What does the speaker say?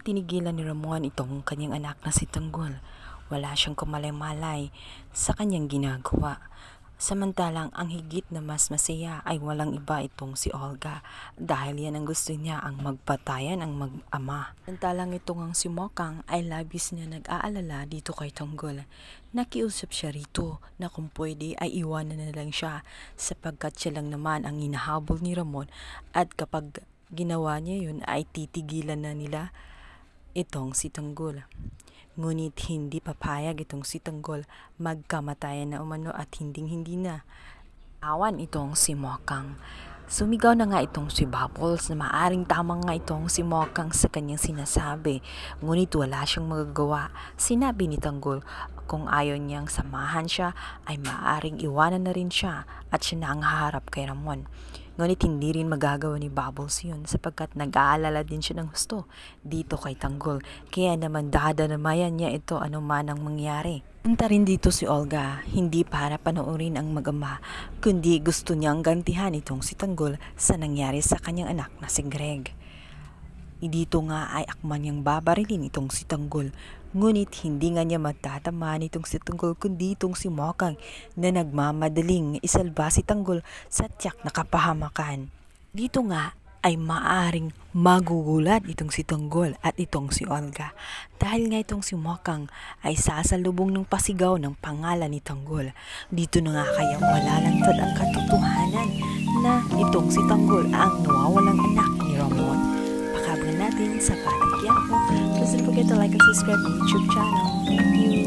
tinigilan ni Ramon itong kanyang anak na si Tanggol. Wala siyang kumalay-malay sa kanyang ginagawa. Samantalang ang higit na mas masaya ay walang iba itong si Olga dahil yan ang gusto niya, ang magpatayan ang mag-ama. Samantalang itong ang si Mokang ay labis niya nag-aalala dito kay Tanggol. Nakiusap siya rito na kung pwede ay iwanan na lang siya sapagkat siya lang naman ang hinahabol ni Ramon at kapag ginawa niya yun ay titigilan na nila itong si Tanggol. Ngunit hindi papayag itong si Tanggol, magkamatayan na umano at hindi na. Awan itong si Mokang. Sumigaw na nga itong si Bubbles na maaring tamang nga itong si Mokang sa kanyang sinasabi. Ngunit wala siyang magagawa. Sinabi ni Tanggol kung ayaw niyang samahan siya ay maaring iwanan na rin siya at siya na ang haharap kay Ramon. Ngunit hindi rin magagawa ni Bubbles yun sapagkat nag-aalala din siya ng gusto dito kay Tanggol. Kaya naman dadanamayan niya ito anuman ang mangyari. Punta rin dito si Olga, hindi para panoorin ang mag-ama, kundi gusto niyang gantihan itong si Tanggol sa nangyari sa kanyang anak na si Greg. Dito nga ay akman niyang babarilin itong si Tanggol. Ngunit hindi nga niya matatamaan itong si Tanggol kundi itong si Mokang na nagmamadaling isalba si Tanggol sa tiyak na kapahamakan. Dito nga ay maaring magugulat itong si Tanggol at itong si Olga dahil nga itong si Mokang ay sasalubong ng pasigaw ng pangalan ni Tanggol. Dito na nga kaya malalantad ang katotohanan na itong si Tanggol ang nawawalang anak ni Ramon. Pakablan natin sa Batang Quiapo. Please don't forget to like and subscribe to my YouTube channel. Thank you.